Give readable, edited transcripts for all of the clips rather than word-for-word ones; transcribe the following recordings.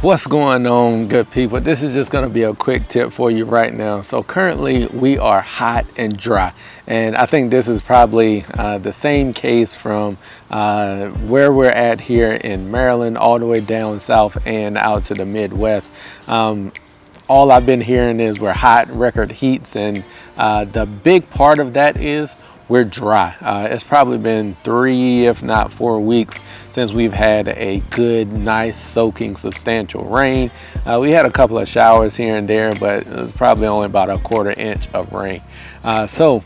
What's going on, good people? This is just going to be a quick tip for you right now. So currently we are hot and dry, and I think this is probably the same case from where we're at here in Maryland all the way down south and out to the Midwest. All I've been hearing is we're hot, record heats, and the big part of that is we're dry. It's probably been 3, if not 4 weeks since we've had a good, nice, soaking, substantial rain. We had a couple of showers here and there, but it was probably only about a 1/4 inch of rain. So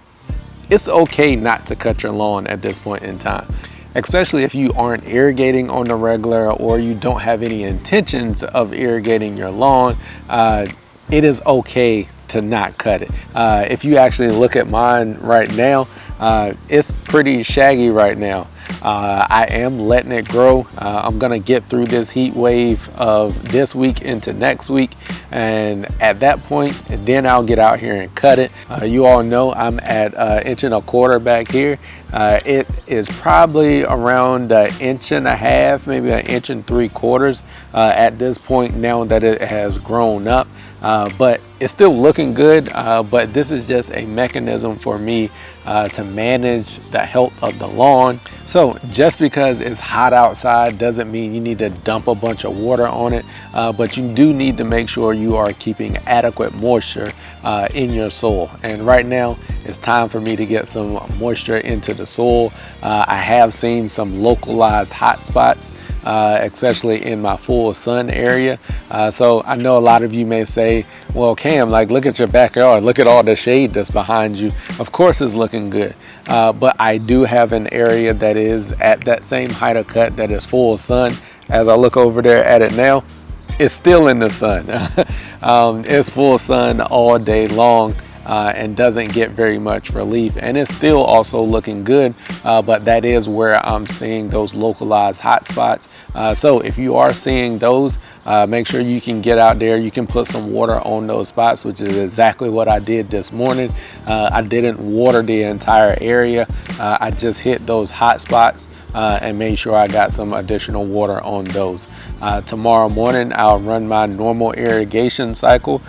it's okay not to cut your lawn at this point in time, especially if you aren't irrigating on the regular or you don't have any intentions of irrigating your lawn. It is okay to not cut it. If you actually look at mine right now, it's pretty shaggy right now. I am letting it grow. I'm gonna get through this heat wave of this week into next week, and at that point, then I'll get out here and cut it. You all know I'm at 1.25 inches back here. It is probably around 1.5 inches, maybe 1.75 inches at this point now that it has grown up. But it's still looking good, but this is just a mechanism for me to manage the health of the lawn. So just because it's hot outside doesn't mean you need to dump a bunch of water on it, but you do need to make sure you are keeping adequate moisture in your soil. And right now it's time for me to get some moisture into the soil. I have seen some localized hot spots, especially in my full sun area. So I know a lot of you may say, well, Cam, like, look at your backyard, look at all the shade that's behind you. Of course it's looking good, but I do have an area that is at that same height of cut that is full sun. As I look over there at it now, it's still in the sun. It's full sun all day long. And doesn't get very much relief, and it's still also looking good, but that is where I'm seeing those localized hot spots. So if you are seeing those, make sure you can get out there, you can put some water on those spots, which is exactly what I did this morning. I didn't water the entire area. I just hit those hot spots and made sure I got some additional water on those. Tomorrow morning I'll run my normal irrigation cycle,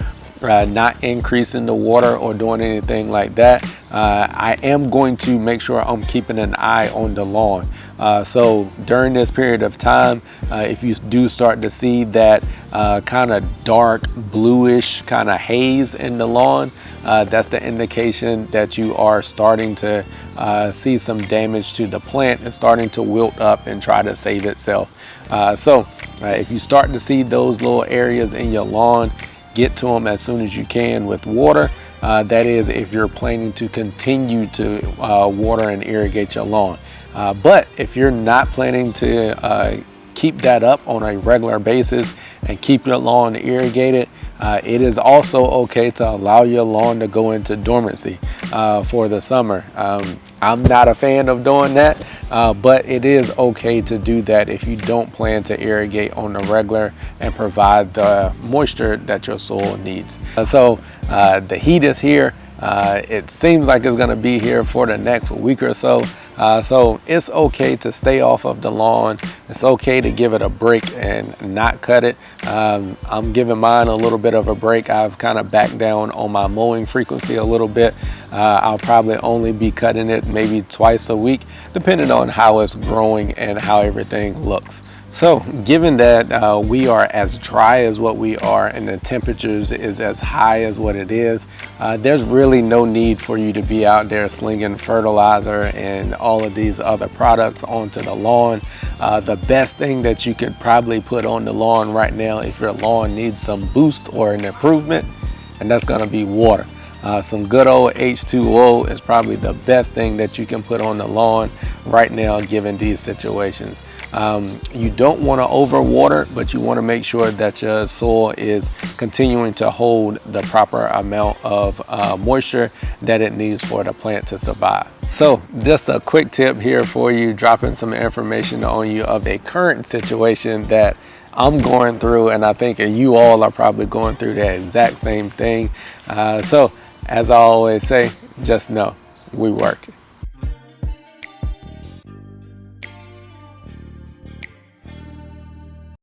not increasing the water or doing anything like that. I am going to make sure I'm keeping an eye on the lawn. So during this period of time, if you do start to see that kind of dark bluish kind of haze in the lawn, that's the indication that you are starting to see some damage to the plant and starting to wilt up and try to save itself. So if you start to see those little areas in your lawn, get to them as soon as you can with water. That is if you're planning to continue to water and irrigate your lawn. But if you're not planning to keep that up on a regular basis and keep your lawn irrigated, it is also okay to allow your lawn to go into dormancy for the summer. I'm not a fan of doing that, but it is okay to do that if you don't plan to irrigate on the regular and provide the moisture that your soil needs. So the heat is here. It seems like it's going to be here for the next week or so. So it's okay to stay off of the lawn. It's okay to give it a break and not cut it. I'm giving mine a little bit of a break. I've kind of backed down on my mowing frequency a little bit. I'll probably only be cutting it maybe twice a week, depending on how it's growing and how everything looks. So given that we are as dry as what we are and the temperatures is as high as what it is, there's really no need for you to be out there slinging fertilizer and all of these other products onto the lawn. The best thing that you could probably put on the lawn right now if your lawn needs some boost or an improvement, and that's going to be water. Some good old H2O is probably the best thing that you can put on the lawn right now given these situations. You don't want to overwater, but you want to make sure that your soil is continuing to hold the proper amount of moisture that it needs for the plant to survive. So just a quick tip here for you, dropping some information on you of a current situation that I'm going through, and I think you all are probably going through the exact same thing. So as I always say, just know we work.